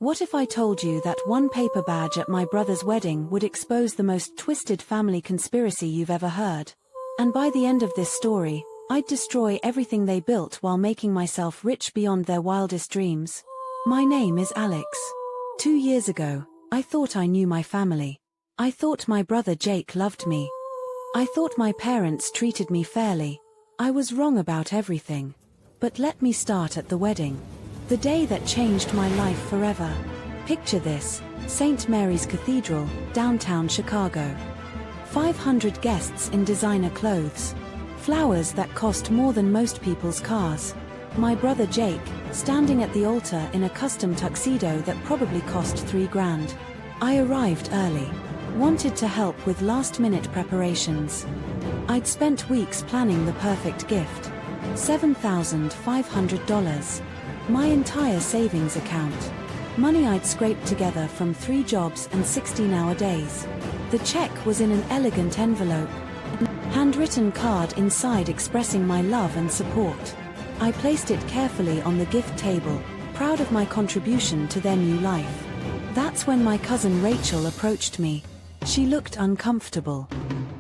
What if I told you that one paper badge at my brother's wedding would expose the most twisted family conspiracy you've ever heard? And by the end of this story, I'd destroy everything they built while making myself rich beyond their wildest dreams. My name is Alex. 2 years ago, I thought I knew my family. I thought my brother Jake loved me. I thought my parents treated me fairly. I was wrong about everything. But let me start at the wedding. The day that changed my life forever. Picture this, St. Mary's Cathedral, downtown Chicago. 500 guests in designer clothes. Flowers that cost more than most people's cars. My brother Jake, standing at the altar in a custom tuxedo that probably cost $3,000. I arrived early. Wanted to help with last-minute preparations. I'd spent weeks planning the perfect gift. $7,500. My entire savings account. Money I'd scraped together from 3 jobs and 16-hour days. The check was in an elegant envelope. Handwritten card inside expressing my love and support. I placed it carefully on the gift table, proud of my contribution to their new life. That's when my cousin Rachel approached me. She looked uncomfortable.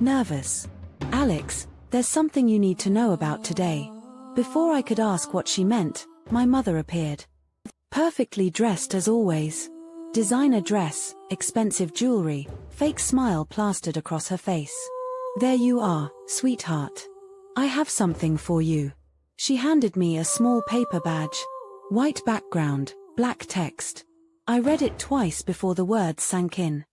Nervous. Alex, there's something you need to know about today. Before I could ask what she meant, my mother appeared. Perfectly dressed as always. Designer dress, expensive jewelry, fake smile plastered across her face. There you are, sweetheart. I have something for you. She handed me a small paper badge. White background, black text. I read it twice before the words sank in.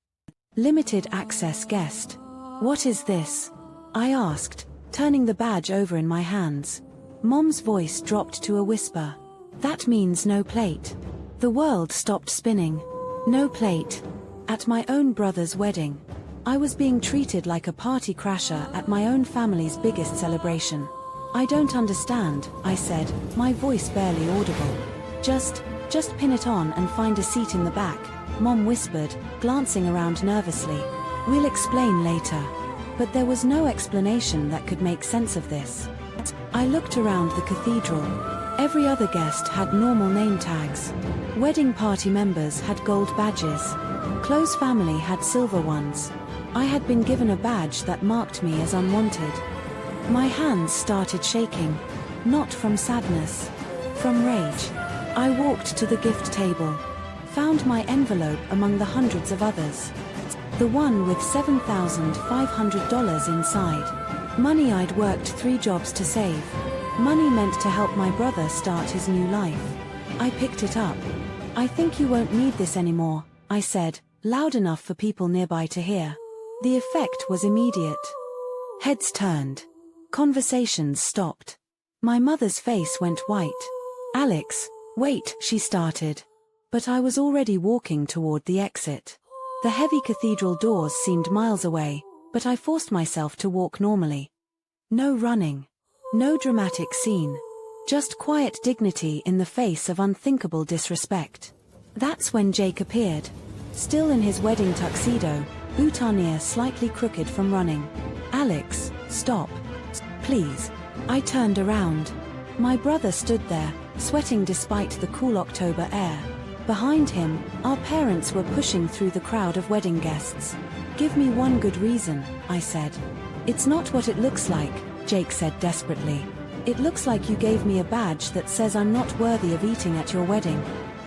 Limited access guest. What is this? I asked, turning the badge over in my hands. Mom's voice dropped to a whisper. That means no plate. The world stopped spinning. No plate. At my own brother's wedding. I was being treated like a party crasher at my own family's biggest celebration. I don't understand, I said, my voice barely audible. Just pin it on and find a seat in the back, Mom whispered, glancing around nervously. We'll explain later. But there was no explanation that could make sense of this. I looked around the cathedral. Every other guest had normal name tags. Wedding party members had gold badges. Close family had silver ones. I had been given a badge that marked me as unwanted. My hands started shaking. Not from sadness. From rage. I walked to the gift table. Found my envelope among the hundreds of others. The one with $7,500 inside. Money I'd worked 3 jobs to save. Money meant to help my brother start his new life. I picked it up. I think you won't need this anymore, I said, loud enough for people nearby to hear. The effect was immediate. Heads turned. Conversations stopped. My mother's face went white. Alex, wait, she started. But I was already walking toward the exit. The heavy cathedral doors seemed miles away, but I forced myself to walk normally. No running. No dramatic scene. Just quiet dignity in the face of unthinkable disrespect. That's when Jake appeared. Still in his wedding tuxedo, boutonniere slightly crooked from running. Alex, stop. Please. I turned around. My brother stood there, sweating despite the cool October air. Behind him, our parents were pushing through the crowd of wedding guests. Give me one good reason, I said. It's not what it looks like, Jake said desperately. It looks like you gave me a badge that says I'm not worthy of eating at your wedding.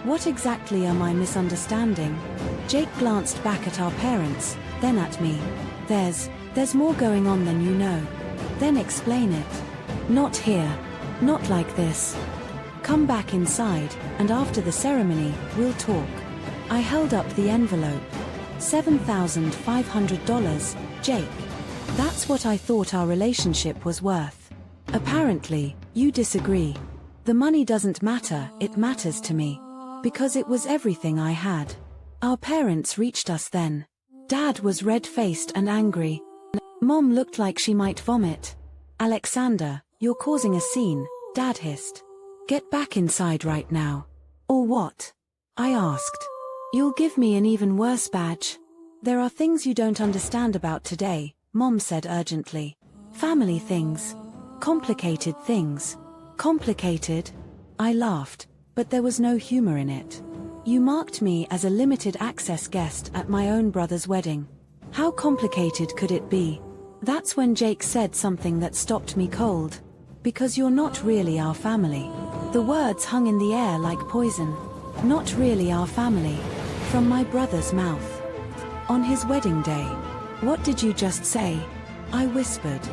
What exactly am I misunderstanding? Jake glanced back at our parents, then at me. There's more going on than you know. Then explain it. Not here. Not like this. Come back inside, and after the ceremony, we'll talk. I held up the envelope. $7,500, Jake. That's what I thought our relationship was worth. Apparently, you disagree. The money doesn't matter, it matters to me. Because it was everything I had. Our parents reached us then. Dad was red-faced and angry. Mom looked like she might vomit. Alexander, you're causing a scene, Dad hissed. Get back inside right now. Or what? I asked. You'll give me an even worse badge. There are things you don't understand about today, Mom said urgently. Family things. Complicated things. Complicated? I laughed, but there was no humor in it. You marked me as a limited access guest at my own brother's wedding. How complicated could it be? That's when Jake said something that stopped me cold. Because you're not really our family. The words hung in the air like poison. Not really our family. From my brother's mouth. On his wedding day. What did you just say? I whispered.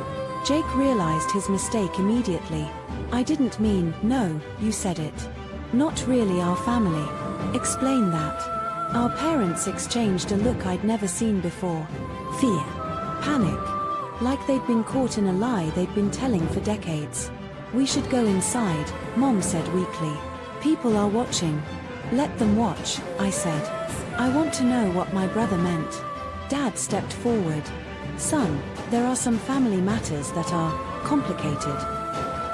Jake realized his mistake immediately. I didn't mean, no, you said it. Not really our family. Explain that. Our parents exchanged a look I'd never seen before. Fear. Panic. Like they'd been caught in a lie they'd been telling for decades. We should go inside, Mom said weakly. People are watching. Let them watch, I said. I want to know what my brother meant. Dad stepped forward. Son, there are some family matters that are complicated.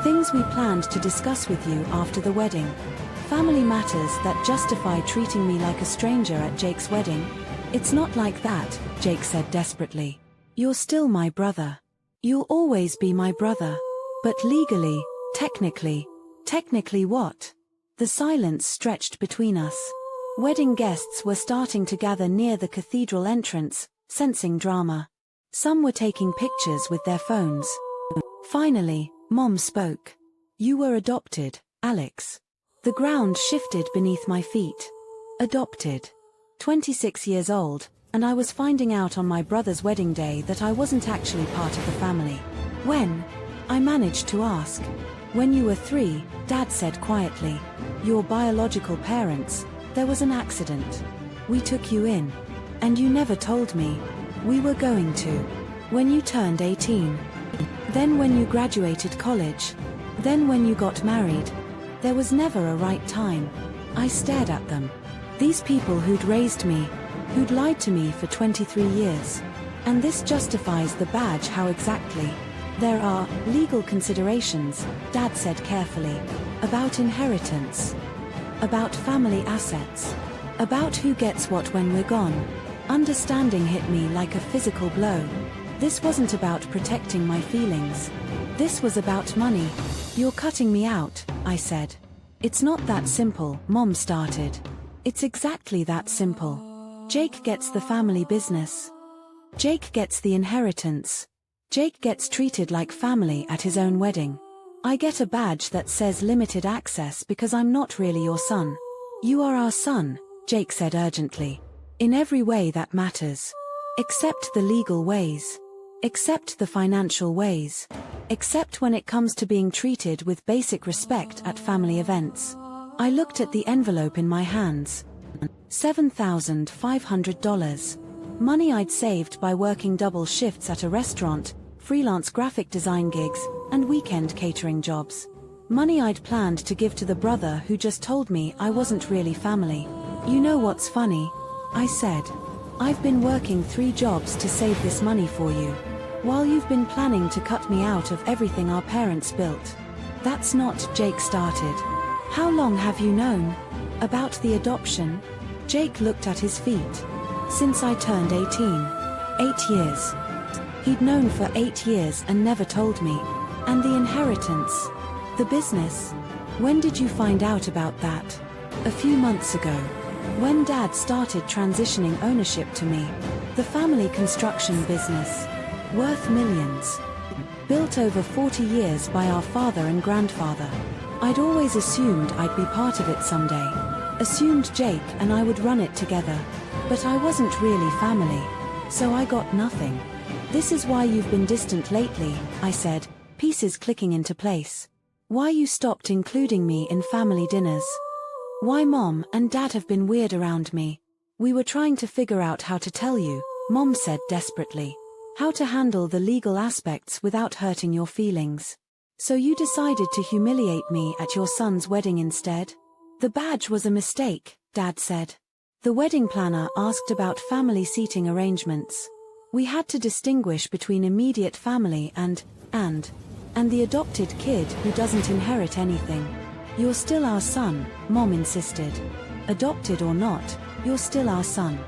Things we planned to discuss with you after the wedding. Family matters that justify treating me like a stranger at Jake's wedding. It's not like that, Jake said desperately. You're still my brother. You'll always be my brother. But legally, technically what? The silence stretched between us. Wedding guests were starting to gather near the cathedral entrance, sensing drama. Some were taking pictures with their phones. Finally, Mom spoke. You were adopted, Alex. The ground shifted beneath my feet. Adopted. 26 years old, and I was finding out on my brother's wedding day that I wasn't actually part of the family. When? I managed to ask. When you were 3, Dad said quietly. Your biological parents, there was an accident. We took you in. And you never told me. We were going to. When you turned 18. Then when you graduated college. Then when you got married. There was never a right time. I stared at them. These people who'd raised me, who'd lied to me for 23 years. And this justifies the badge. How exactly? There are legal considerations, Dad said carefully. About inheritance. About family assets. About who gets what when we're gone. Understanding hit me like a physical blow. This wasn't about protecting my feelings. This was about money. You're cutting me out, I said. It's not that simple, Mom started. It's exactly that simple. Jake gets the family business. Jake gets the inheritance. Jake gets treated like family at his own wedding. I get a badge that says limited access because I'm not really your son. You are our son, Jake said urgently. In every way that matters. Except the legal ways. Except the financial ways. Except when it comes to being treated with basic respect at family events. I looked at the envelope in my hands. $7,500. Money I'd saved by working double shifts at a restaurant, freelance graphic design gigs, and weekend catering jobs. Money I'd planned to give to the brother who just told me I wasn't really family. You know what's funny? I said. I've been working 3 jobs to save this money for you. While you've been planning to cut me out of everything our parents built. That's not, Jake started. How long have you known? About the adoption? Jake looked at his feet. Since I turned 18. 8 years. He'd known for 8 years and never told me. And the inheritance. The business. When did you find out about that? A few months ago. When Dad started transitioning ownership to me. The family construction business. Worth millions. Built over 40 years by our father and grandfather. I'd always assumed I'd be part of it someday. Assumed Jake and I would run it together. But I wasn't really family. So I got nothing. This is why you've been distant lately, I said, pieces clicking into place. Why you stopped including me in family dinners. Why Mom and Dad have been weird around me. We were trying to figure out how to tell you, Mom said desperately. How to handle the legal aspects without hurting your feelings. So you decided to humiliate me at your son's wedding instead? The badge was a mistake, Dad said. The wedding planner asked about family seating arrangements. We had to distinguish between immediate family and the adopted kid who doesn't inherit anything. You're still our son, Mom insisted. Adopted or not, you're still our son.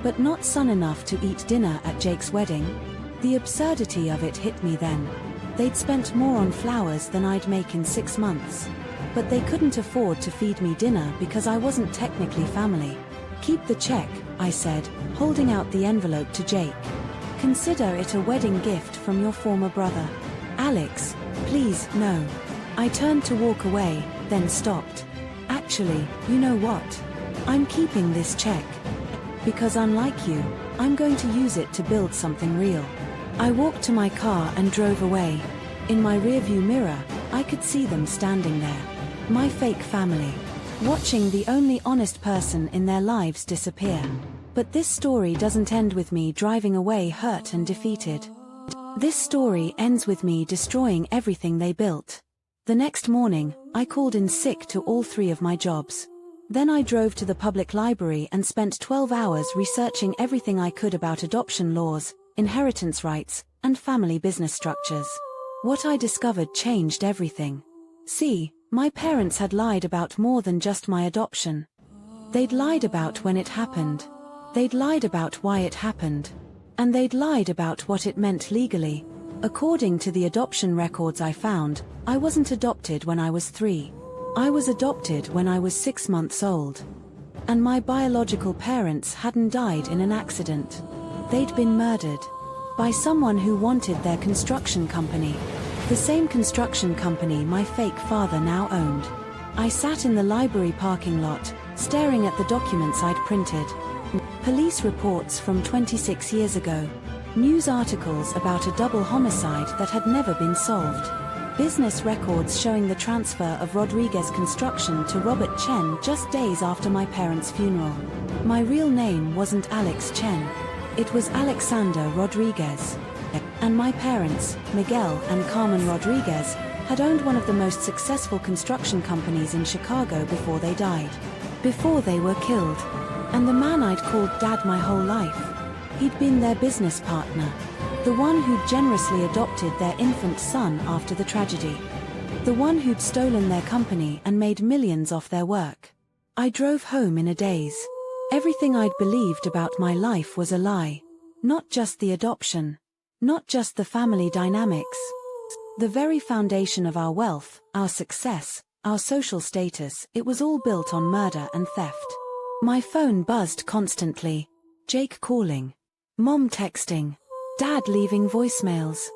But not son enough to eat dinner at Jake's wedding? The absurdity of it hit me then. They'd spent more on flowers than I'd make in 6 months. But they couldn't afford to feed me dinner because I wasn't technically family. Keep the check, I said, holding out the envelope to Jake. Consider it a wedding gift from your former brother. Alex, please, no. I turned to walk away, then stopped. Actually, you know what? I'm keeping this check. Because unlike you, I'm going to use it to build something real. I walked to my car and drove away. In my rearview mirror, I could see them standing there. My fake family. Watching the only honest person in their lives disappear. But this story doesn't end with me driving away hurt and defeated. This story ends with me destroying everything they built. The next morning, I called in sick to all 3 of my jobs. Then I drove to the public library and spent 12 hours researching everything I could about adoption laws, inheritance rights, and family business structures. What I discovered changed everything. See, my parents had lied about more than just my adoption. They'd lied about when it happened. They'd lied about why it happened. And they'd lied about what it meant legally. According to the adoption records I found, I wasn't adopted when I was 3. I was adopted when I was 6 months old. And my biological parents hadn't died in an accident. They'd been murdered. By someone who wanted their construction company. The same construction company my fake father now owned. I sat in the library parking lot, staring at the documents I'd printed. Police reports from 26 years ago. News articles about a double homicide that had never been solved. Business records showing the transfer of Rodriguez Construction to Robert Chen just days after my parents' funeral. My real name wasn't Alex Chen. It was Alexander Rodriguez. And my parents, Miguel and Carmen Rodriguez, had owned one of the most successful construction companies in Chicago before they died. Before they were killed. And the man I'd called Dad my whole life. He'd been their business partner. The one who'd generously adopted their infant son after the tragedy. The one who'd stolen their company and made millions off their work. I drove home in a daze. Everything I'd believed about my life was a lie. Not just the adoption. Not just the family dynamics. The very foundation of our wealth, our success, our social status, it was all built on murder and theft. My phone buzzed constantly. Jake calling. Mom texting. Dad leaving voicemails.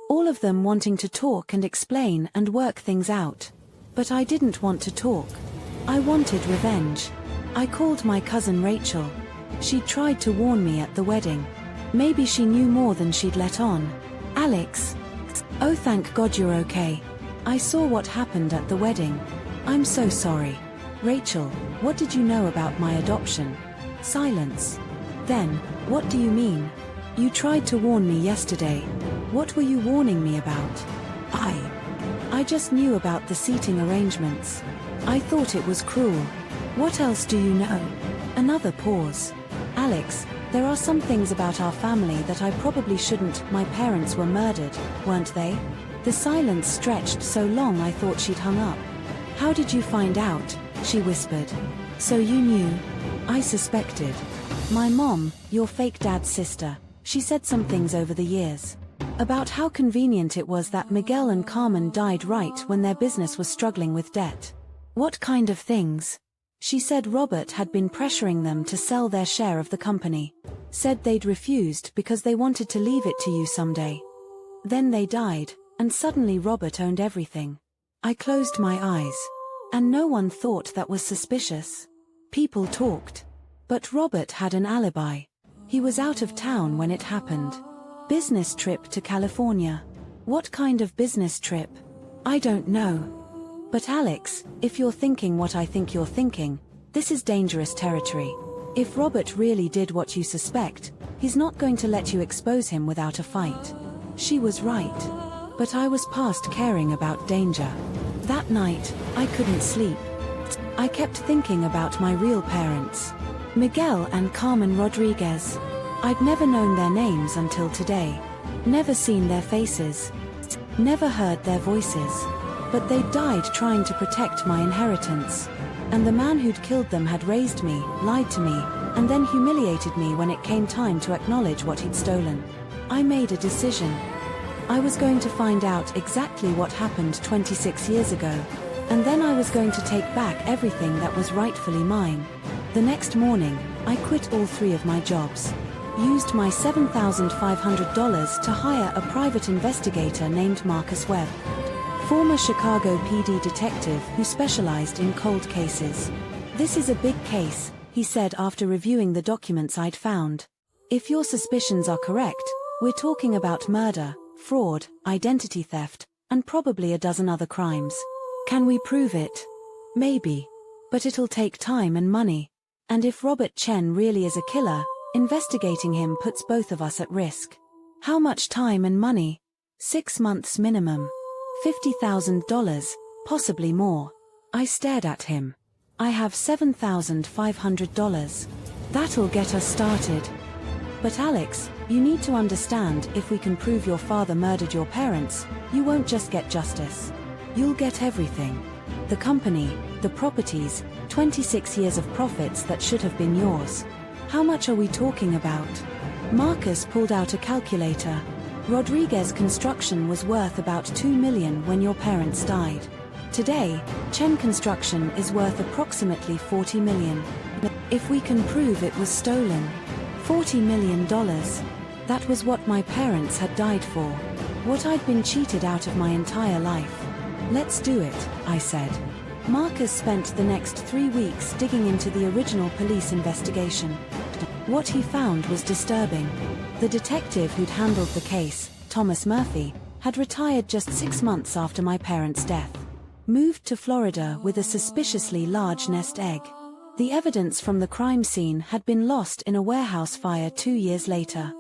All of them wanting to talk and explain and work things out. But I didn't want to talk. I wanted revenge. I called my cousin Rachel. She tried to warn me at the wedding. Maybe she knew more than she'd let on. Alex. Oh, thank God you're okay. I saw what happened at the wedding. I'm so sorry. Rachel, what did you know about my adoption? Silence. Then, what do you mean? You tried to warn me yesterday. What were you warning me about? I just knew about the seating arrangements. I thought it was cruel. What else do you know? Another pause. Alex, there are some things about our family that I probably shouldn't. My parents were murdered, weren't they? The silence stretched so long I thought she'd hung up. How did you find out? She whispered. So you knew? I suspected. My mom, your fake dad's sister, she said some things over the years. About how convenient it was that Miguel and Carmen died right when their business was struggling with debt. What kind of things? She said Robert had been pressuring them to sell their share of the company. Said they'd refused because they wanted to leave it to you someday. Then they died, and suddenly Robert owned everything. I closed my eyes. And no one thought that was suspicious. People talked. But Robert had an alibi. He was out of town when it happened. Business trip to California. What kind of business trip? I don't know. But Alex, if you're thinking what I think you're thinking, this is dangerous territory. If Robert really did what you suspect, he's not going to let you expose him without a fight. She was right. But I was past caring about danger. That night, I couldn't sleep. I kept thinking about my real parents. Miguel and Carmen Rodriguez. I'd never known their names until today. Never seen their faces. Never heard their voices. But they died trying to protect my inheritance. And the man who'd killed them had raised me, lied to me, and then humiliated me when it came time to acknowledge what he'd stolen. I made a decision. I was going to find out exactly what happened 26 years ago. And then I was going to take back everything that was rightfully mine. The next morning, I quit all 3 of my jobs. Used my $7,500 to hire a private investigator named Marcus Webb, former Chicago PD detective who specialized in cold cases. "This is a big case," he said after reviewing the documents I'd found. "If your suspicions are correct, we're talking about murder, fraud, identity theft, and probably a dozen other crimes. Can we prove it? Maybe. But it'll take time and money. And if Robert Chen really is a killer, investigating him puts both of us at risk." "How much time and money?" 6 months minimum. $50,000, possibly more. I stared at him. "I have $7,500. That'll get us started." "But Alex, you need to understand, if we can prove your father murdered your parents, you won't just get justice. You'll get everything. The company, the properties, 26 years of profits that should have been yours." "How much are we talking about?" Marcus pulled out a calculator. "Rodriguez Construction was worth about $2 million when your parents died. Today, Chen Construction is worth approximately $40 million. If we can prove it was stolen, $40 million. That was what my parents had died for. What I'd been cheated out of my entire life. Let's do it," I said. Marcus spent the next 3 weeks digging into the original police investigation. What he found was disturbing. The detective who'd handled the case, Thomas Murphy, had retired just 6 months after my parents' death. Moved to Florida with a suspiciously large nest egg. The evidence from the crime scene had been lost in a warehouse fire 2 years later.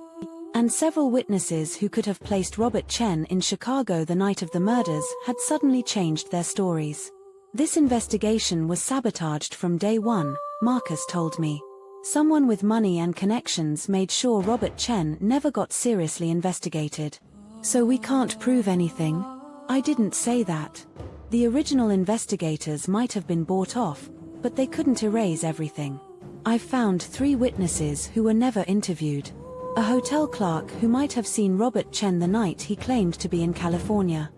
And several witnesses who could have placed Robert Chen in Chicago the night of the murders had suddenly changed their stories. "This investigation was sabotaged from day one," Marcus told me. "Someone with money and connections made sure Robert Chen never got seriously investigated. So we can't prove anything?" I didn't say that. The original investigators might have been bought off, but they couldn't erase everything. I found 3 witnesses who were never interviewed. A hotel clerk who might have seen Robert Chen the night he claimed to be in California.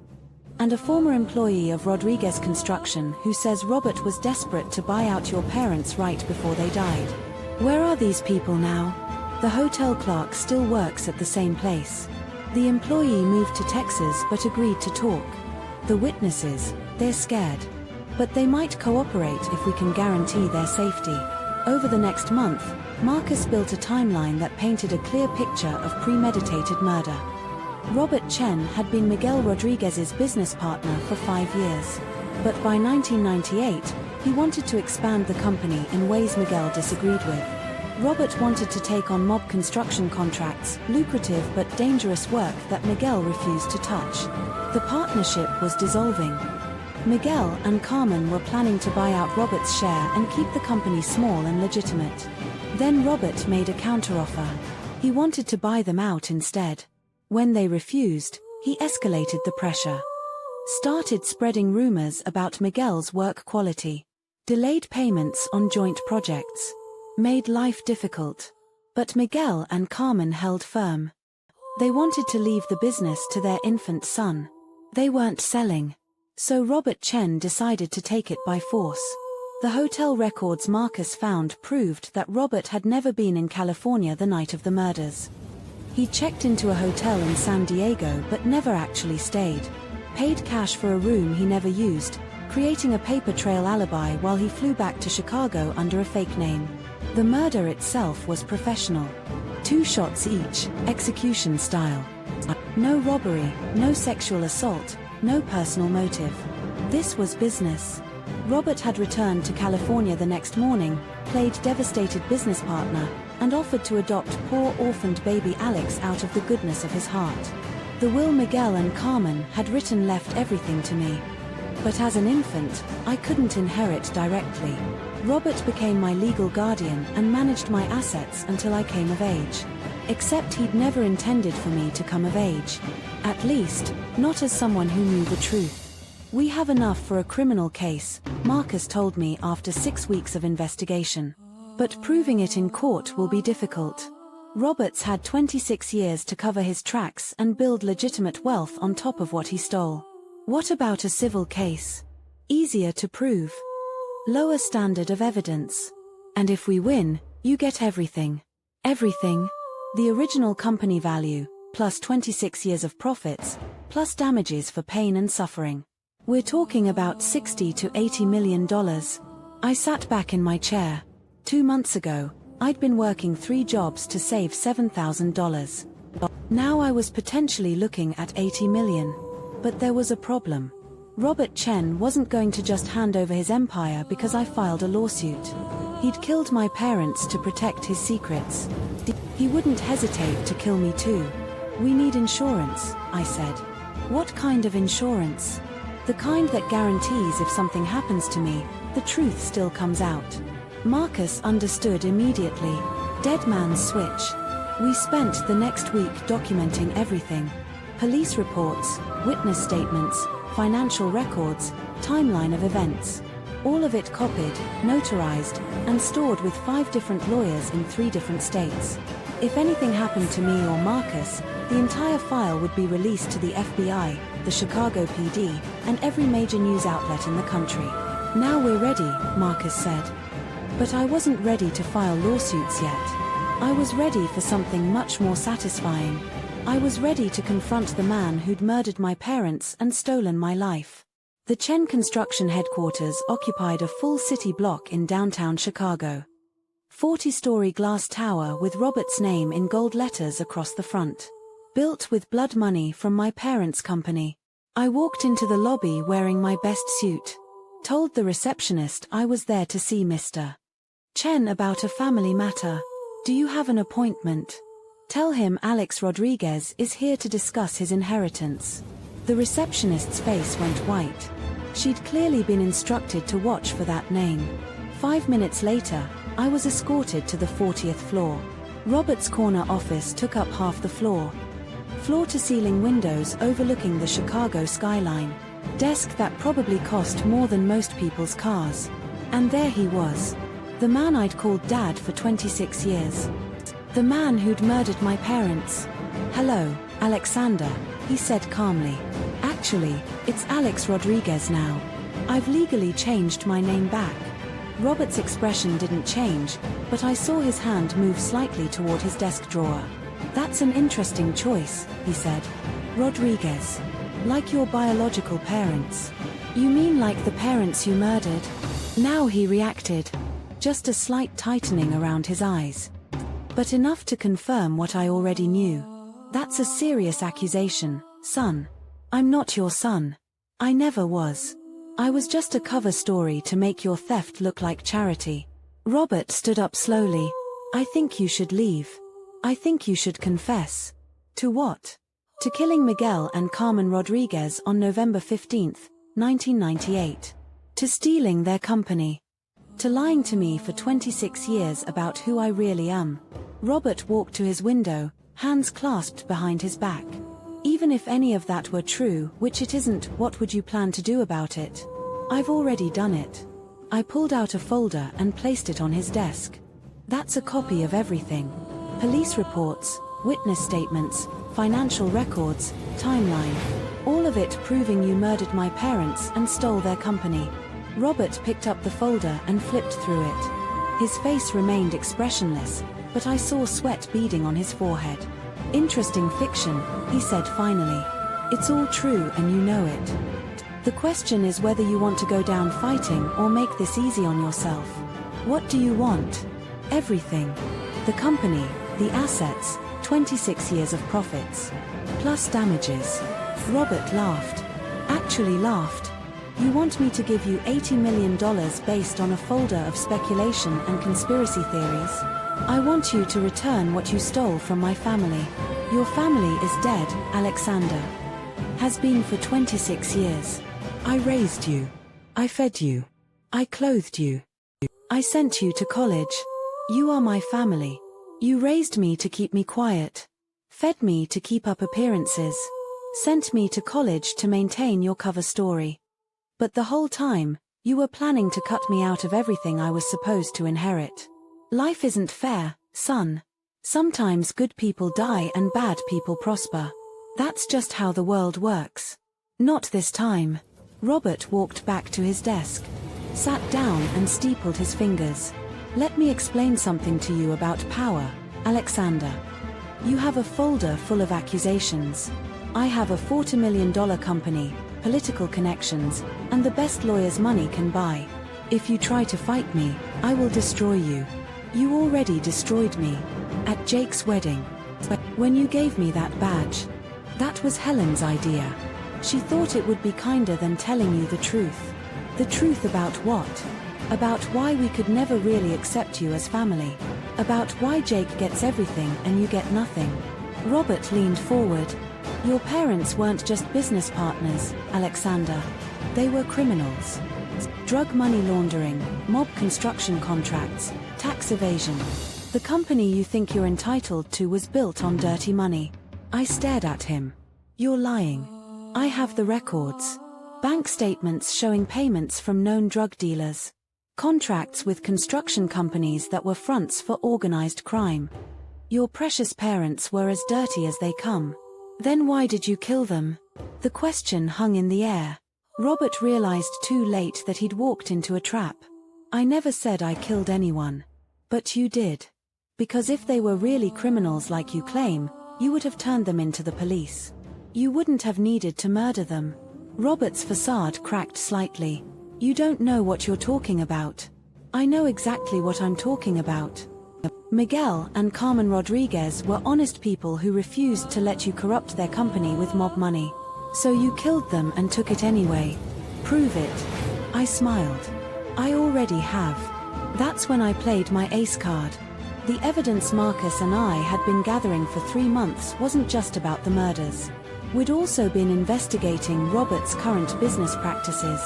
And a former employee of Rodriguez Construction who says Robert was desperate to buy out your parents right before they died. Where are these people now? The hotel clerk still works at the same place. The employee moved to Texas but agreed to talk. The witnesses, they're scared. But they might cooperate if we can guarantee their safety. Over the next month, Marcus built a timeline that painted a clear picture of premeditated murder. Robert Chen had been Miguel Rodriguez's business partner for 5 years. But by 1998, he wanted to expand the company in ways Miguel disagreed with. Robert wanted to take on mob construction contracts, lucrative but dangerous work that Miguel refused to touch. The partnership was dissolving. Miguel and Carmen were planning to buy out Robert's share and keep the company small and legitimate. Then Robert made a counteroffer. He wanted to buy them out instead. When they refused, he escalated the pressure. Started spreading rumors about Miguel's work quality. Delayed payments on joint projects. Made life difficult. But Miguel and Carmen held firm. They wanted to leave the business to their infant son. They weren't selling. So Robert Chen decided to take it by force. The hotel records Marcus found proved that Robert had never been in California the night of the murders. He checked into a hotel in San Diego but never actually stayed. Paid cash for a room he never used, creating a paper trail alibi while he flew back to Chicago under a fake name. The murder itself was professional. 2 shots each, execution style. No robbery, no sexual assault, no personal motive. This was business. Robert had returned to California the next morning, played devastated business partner, and offered to adopt poor orphaned baby Alex out of the goodness of his heart. The will Miguel and Carmen had written left everything to me. But as an infant, I couldn't inherit directly. Robert became my legal guardian and managed my assets until I came of age. Except he'd never intended for me to come of age. At least, not as someone who knew the truth. "We have enough for a criminal case," Marcus told me after 6 weeks of investigation. "But proving it in court will be difficult. Roberts had 26 years to cover his tracks and build legitimate wealth on top of what he stole. What about a civil case? Easier to prove. Lower standard of evidence. And if we win, you get everything. Everything. The original company value, plus 26 years of profits, plus damages for pain and suffering. We're talking about $60 to $80 million. I sat back in my chair. 2 months ago, I'd been working 3 jobs to save $7,000. Now I was potentially looking at $80 million. But there was a problem. Robert Chen wasn't going to just hand over his empire because I filed a lawsuit. He'd killed my parents to protect his secrets. He wouldn't hesitate to kill me too. We need insurance, I said. What kind of insurance? The kind that guarantees if something happens to me, the truth still comes out. Marcus understood immediately. Dead man's switch. We spent the next week documenting everything. Police reports, witness statements, financial records, timeline of events. All of it copied, notarized, and stored with 5 different lawyers in 3 different states. If anything happened to me or Marcus, the entire file would be released to the FBI, the Chicago PD, and every major news outlet in the country. Now we're ready, Marcus said. But I wasn't ready to file lawsuits yet. I was ready for something much more satisfying. I was ready to confront the man who'd murdered my parents and stolen my life. The Chen Construction headquarters occupied a full city block in downtown Chicago. 40-story glass tower with Robert's name in gold letters across the front. Built with blood money from my parents' company. I walked into the lobby wearing my best suit. Told the receptionist I was there to see Mr. Chen about a family matter. Do you have an appointment? Tell him Alex Rodriguez is here to discuss his inheritance. The receptionist's face went white. She'd clearly been instructed to watch for that name. 5 minutes later, I was escorted to the 40th floor. Robert's corner office took up half the floor. Floor-to-ceiling windows overlooking the Chicago skyline. Desk that probably cost more than most people's cars. And there he was. The man I'd called Dad for 26 years. The man who'd murdered my parents. "Hello, Alexander," he said calmly. "Actually, it's Alex Rodriguez now. I've legally changed my name back." Robert's expression didn't change, but I saw his hand move slightly toward his desk drawer. "That's an interesting choice," he said. "Rodriguez. Like your biological parents." "You mean like the parents you murdered?" Now he reacted. Just a slight tightening around his eyes. But enough to confirm what I already knew. "That's a serious accusation, son. I'm not your son. I never was. I was just a cover story to make your theft look like charity." Robert stood up slowly. "I think you should leave. I think you should confess." "To what?" "To killing Miguel and Carmen Rodriguez on November 15, 1998. To stealing their company. To lying to me for 26 years about who I really am." Robert walked to his window, hands clasped behind his back. "Even if any of that were true, which it isn't, what would you plan to do about it?" "I've already done it." I pulled out a folder and placed it on his desk. "That's a copy of everything. Police reports, witness statements, financial records, timeline. All of it proving you murdered my parents and stole their company." Robert picked up the folder and flipped through it. His face remained expressionless, but I saw sweat beading on his forehead. "Interesting fiction," he said finally. "It's all true and you know it. The question is whether you want to go down fighting or make this easy on yourself. What do you want?" "Everything. The company, the assets, 26 years of profits. Plus damages." Robert laughed. Actually laughed. "You want me to give you $80 million based on a folder of speculation and conspiracy theories? I want you to return what you stole from my family. Your family is dead, Alexander. Has been for 26 years. I raised you. I fed you. I clothed you. I sent you to college. You are my family. You raised me to keep me quiet. Fed me to keep up appearances. Sent me to college to maintain your cover story. But the whole time, you were planning to cut me out of everything I was supposed to inherit. Life isn't fair, son. Sometimes good people die and bad people prosper. That's just how the world works. Not this time." Robert walked back to his desk, sat down and steepled his fingers. Let me explain something to you about power, Alexander. You have a folder full of accusations. I have a $40 million company, political connections, and the best lawyers money can buy. If you try to fight me, I will destroy you. You already destroyed me. At Jake's wedding. When you gave me that badge. That was Helen's idea. She thought it would be kinder than telling you the truth. The truth about what? About why we could never really accept you as family. About why Jake gets everything and you get nothing. Robert leaned forward. Your parents weren't just business partners, Alexander. They were criminals. Drug money laundering, mob construction contracts, tax evasion. The company you think you're entitled to was built on dirty money. I stared at him. You're lying. I have the records. Bank statements showing payments from known drug dealers. Contracts with construction companies that were fronts for organized crime. Your precious parents were as dirty as they come. Then why did you kill them? The question hung in the air. Robert realized too late that he'd walked into a trap. I never said I killed anyone. But you did. Because if they were really criminals like you claim, you would have turned them into the police. You wouldn't have needed to murder them. Robert's facade cracked slightly. You don't know what you're talking about. I know exactly what I'm talking about. Miguel and Carmen Rodriguez were honest people who refused to let you corrupt their company with mob money. So you killed them and took it anyway. Prove it. I smiled. I already have. That's when I played my ace card. The evidence Marcus and I had been gathering for 3 months wasn't just about the murders. We'd also been investigating Robert's current business practices.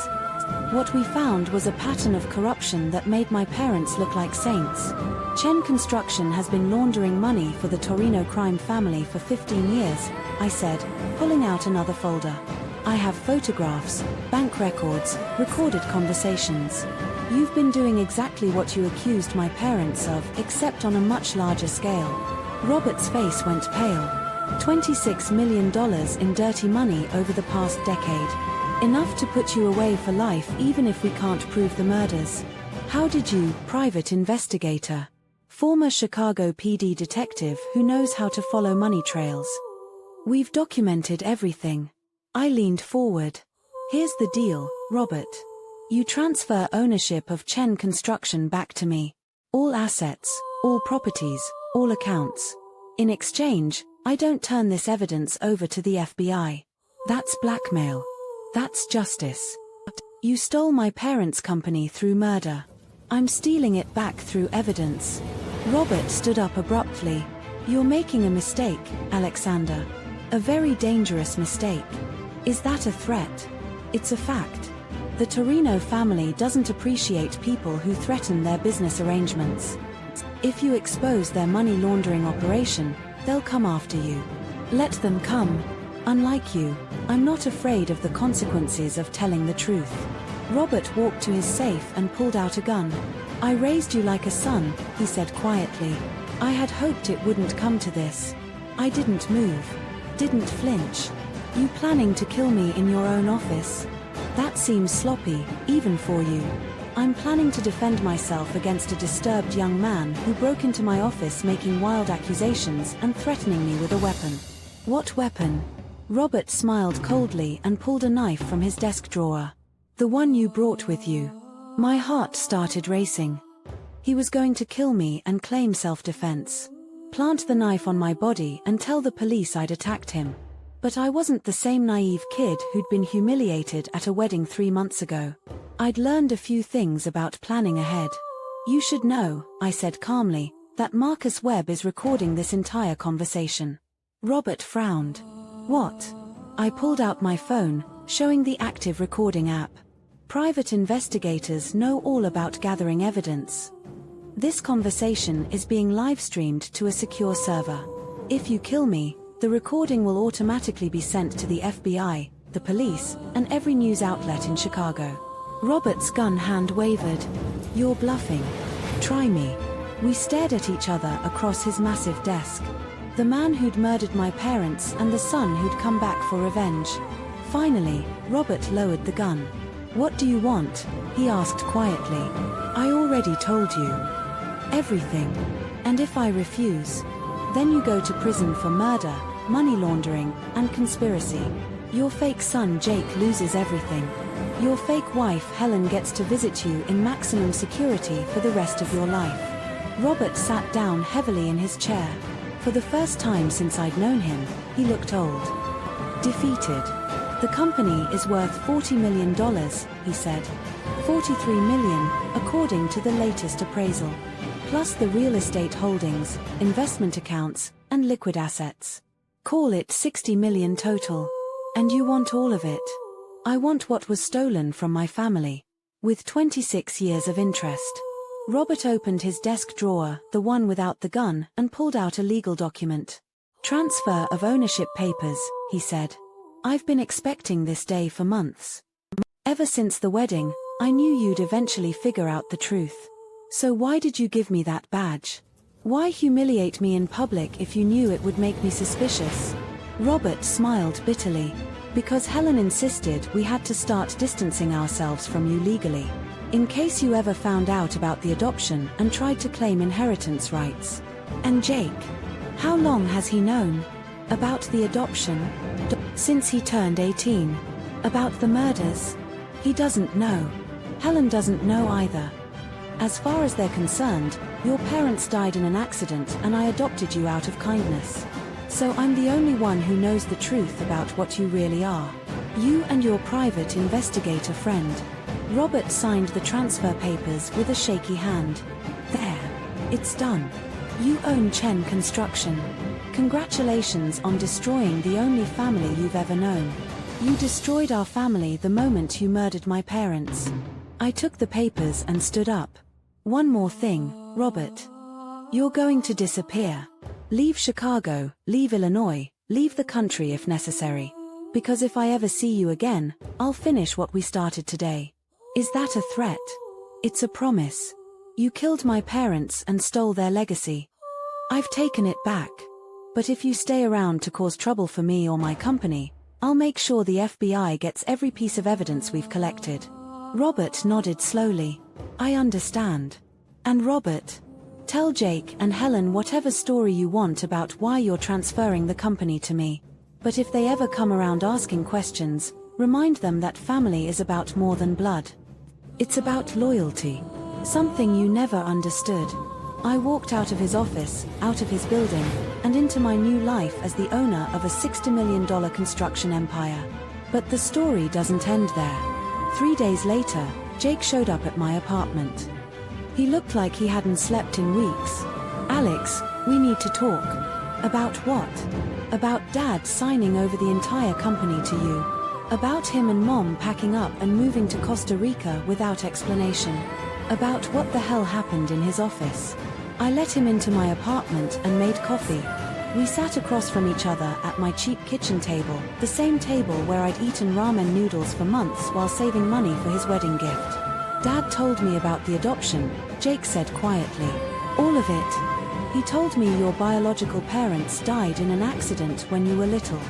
What we found was a pattern of corruption that made my parents look like saints. Chen Construction has been laundering money for the Torino crime family for 15 years, I said, pulling out another folder. I have photographs, bank records, recorded conversations. You've been doing exactly what you accused my parents of, except on a much larger scale. Robert's face went pale. $26 million in dirty money over the past decade. Enough to put you away for life even if we can't prove the murders. How did you, private investigator? Former Chicago PD detective who knows how to follow money trails. We've documented everything. I leaned forward. Here's the deal, Robert. You transfer ownership of Chen Construction back to me. All assets, all properties, all accounts. In exchange, I don't turn this evidence over to the FBI. That's blackmail. That's justice. You stole my parents' company through murder. I'm stealing it back through evidence. Robert stood up abruptly. You're making a mistake, Alexander. A very dangerous mistake. Is that a threat? It's a fact. The Torino family doesn't appreciate people who threaten their business arrangements. If you expose their money laundering operation, they'll come after you. Let them come. Unlike you, I'm not afraid of the consequences of telling the truth. Robert walked to his safe and pulled out a gun. I raised you like a son, he said quietly. I had hoped it wouldn't come to this. I didn't move. Didn't flinch. You planning to kill me in your own office? That seems sloppy, even for you. I'm planning to defend myself against a disturbed young man who broke into my office making wild accusations and threatening me with a weapon. What weapon? Robert smiled coldly and pulled a knife from his desk drawer. The one you brought with you. My heart started racing. He was going to kill me and claim self-defense. Plant the knife on my body and tell the police I'd attacked him. But I wasn't the same naive kid who'd been humiliated at a wedding 3 months ago. I'd learned a few things about planning ahead. You should know, I said calmly, that Marcus Webb is recording this entire conversation. Robert frowned. What? I pulled out my phone, showing the active recording app. Private investigators know all about gathering evidence. This conversation is being live-streamed to a secure server. If you kill me, the recording will automatically be sent to the FBI, the police, and every news outlet in Chicago. Robert's gun hand wavered. You're bluffing. Try me. We stared at each other across his massive desk. The man who'd murdered my parents and the son who'd come back for revenge. Finally, Robert lowered the gun. "What do you want?" he asked quietly. "I already told you. Everything. And if I refuse, then you go to prison for murder, money laundering, and conspiracy. Your fake son Jake loses everything. Your fake wife Helen gets to visit you in maximum security for the rest of your life." Robert sat down heavily in his chair. For the first time since I'd known him, he looked old. Defeated. "The company is worth $40 million, he said. $43 million, according to the latest appraisal. Plus the real estate holdings, investment accounts, and liquid assets. Call it $60 million total. And you want all of it?" "I want what was stolen from my family. With 26 years of interest." Robert opened his desk drawer, the one without the gun, and pulled out a legal document. "Transfer of ownership papers," he said. "I've been expecting this day for months. Ever since the wedding, I knew you'd eventually figure out the truth. So why did you give me that badge? Why humiliate me in public if you knew it would make me suspicious?" Robert smiled bitterly. "Because Helen insisted we had to start distancing ourselves from you legally. In case you ever found out about the adoption and tried to claim inheritance rights." "And Jake? How long has he known about the adoption?" "Since he turned 18. About the murders? He doesn't know. Helen doesn't know either. As far as they're concerned, your parents died in an accident and I adopted you out of kindness. So I'm the only one who knows the truth about what you really are. You and your private investigator friend." Robert signed the transfer papers with a shaky hand. "There. It's done. You own Chen Construction. Congratulations on destroying the only family you've ever known. You destroyed our family the moment you murdered my parents." I took the papers and stood up. "One more thing, Robert. You're going to disappear. Leave Chicago, leave Illinois, leave the country if necessary. Because if I ever see you again, I'll finish what we started today." "Is that a threat?" "It's a promise. You killed my parents and stole their legacy. I've taken it back. But if you stay around to cause trouble for me or my company, I'll make sure the FBI gets every piece of evidence we've collected." Robert nodded slowly. "I understand. And Robert, tell Jake and Helen whatever story you want about why you're transferring the company to me. But if they ever come around asking questions, remind them that family is about more than blood. It's about loyalty. Something you never understood." I walked out of his office, out of his building, and into my new life as the owner of a $60 million construction empire. But the story doesn't end there. 3 days later, Jake showed up at my apartment. He looked like he hadn't slept in weeks. "Alex, we need to talk." "About what?" "About Dad signing over the entire company to you. About him and Mom packing up and moving to Costa Rica without explanation. About what the hell happened in his office." I let him into my apartment and made coffee. We sat across from each other at my cheap kitchen table, the same table where I'd eaten ramen noodles for months while saving money for his wedding gift. "Dad told me about the adoption," Jake said quietly. "All of it. He told me your biological parents died in an accident when you were little.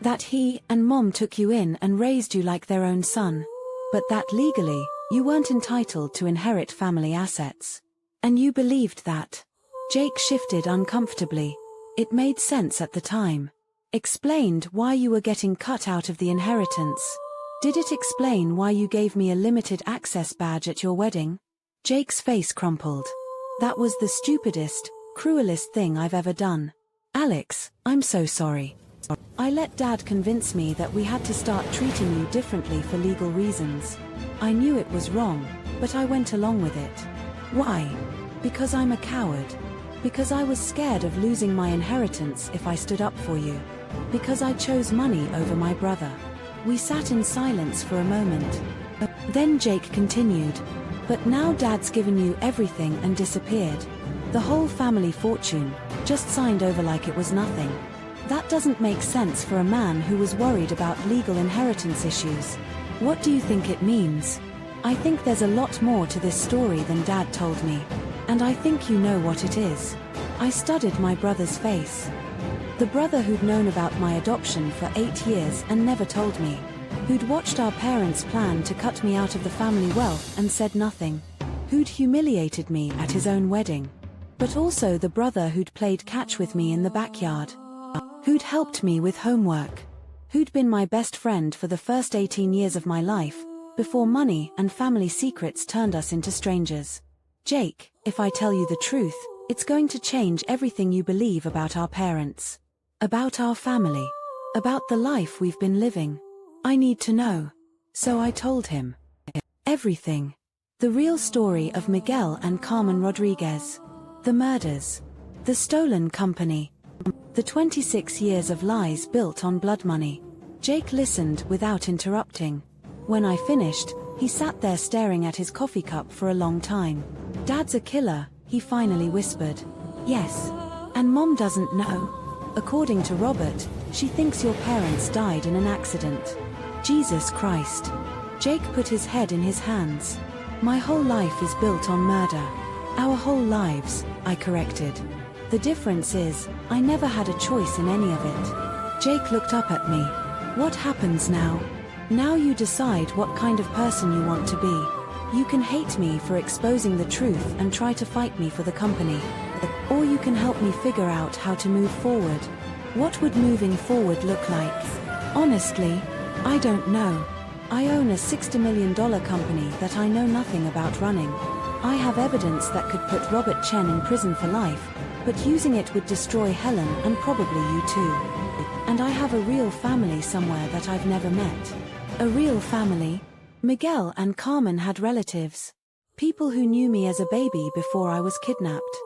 That he and Mom took you in and raised you like their own son. But that legally, you weren't entitled to inherit family assets. And you believed that." Jake shifted uncomfortably. "It made sense at the time. Explained why you were getting cut out of the inheritance. Did it explain why you gave me a limited access badge at your wedding?" Jake's face crumpled. "That was the stupidest, cruelest thing I've ever done. Alex, I'm so sorry. I let Dad convince me that we had to start treating you differently for legal reasons. I knew it was wrong, but I went along with it. Why? Because I'm a coward. Because I was scared of losing my inheritance if I stood up for you. Because I chose money over my brother." We sat in silence for a moment. Then Jake continued. "But now Dad's given you everything and disappeared. The whole family fortune, just signed over like it was nothing. That doesn't make sense for a man who was worried about legal inheritance issues. What do you think it means?" "I think there's a lot more to this story than Dad told me. And I think you know what it is." I studied my brother's face. The brother who'd known about my adoption for 8 years and never told me. who'd watched our parents plan to cut me out of the family wealth and said nothing, who'd humiliated me at his own wedding, but also the brother who'd played catch with me in the backyard, who'd helped me with homework, who'd been my best friend for the first 18 years of my life, before money and family secrets turned us into strangers. Jake, if I tell you the truth, it's going to change everything you believe about our parents, about our family, about the life we've been living. I need to know. So I told him everything. The real story of Miguel and Carmen Rodriguez. The murders. The stolen company. The 26 years of lies built on blood money. Jake listened without interrupting. When I finished, he sat there staring at his coffee cup for a long time. "Dad's a killer," he finally whispered. "Yes. And Mom doesn't know. According to Robert, she thinks your parents died in an accident." Jesus Christ. Jake put his head in his hands. "My whole life is built on murder. Our whole lives," I corrected. "The difference is, I never had a choice in any of it." Jake looked up at me. "What happens now? Now you decide what kind of person you want to be. You can hate me for exposing the truth and try to fight me for the company. Or you can help me figure out how to move forward. What would moving forward look like? Honestly, I don't know. I own a $60 million company that I know nothing about running. I have evidence that could put Robert Chen in prison for life, but using it would destroy Helen and probably you too. And I have a real family somewhere that I've never met." A real family? Miguel and Carmen had relatives. People who knew me as a baby before I was kidnapped.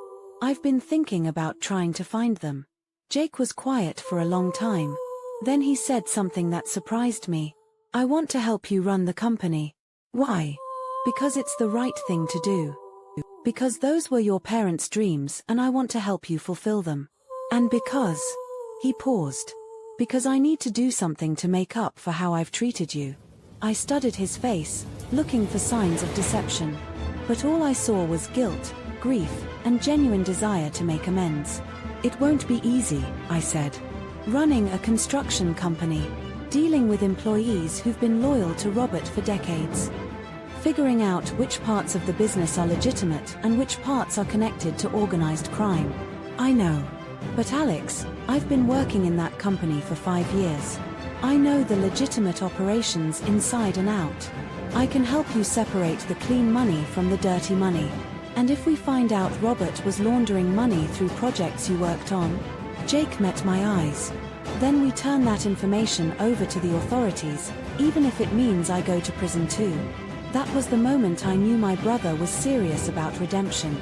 I've been thinking about trying to find them. Jake was quiet for a long time. Then he said something that surprised me. "I want to help you run the company." "Why?" "Because it's the right thing to do. Because those were your parents' dreams and I want to help you fulfill them. And because..." He paused. "Because I need to do something to make up for how I've treated you." I studied his face, looking for signs of deception. But all I saw was guilt, grief, and genuine desire to make amends. "It won't be easy," I said. "Running a construction company, dealing with employees who've been loyal to Robert for decades. Figuring out which parts of the business are legitimate and which parts are connected to organized crime. I know. But Alex, I've been working in that company for 5 years. I know the legitimate operations inside and out. I can help you separate the clean money from the dirty money. And if we find out Robert was laundering money through projects you worked on..." Jake met my eyes. "Then we turn that information over to the authorities, even if it means I go to prison too." That was the moment I knew my brother was serious about redemption.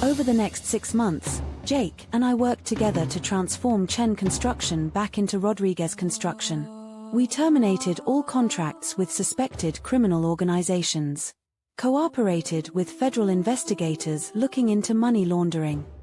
Over the next 6 months, Jake and I worked together to transform Chen Construction back into Rodriguez Construction. We terminated all contracts with suspected criminal organizations. Cooperated with federal investigators looking into money laundering.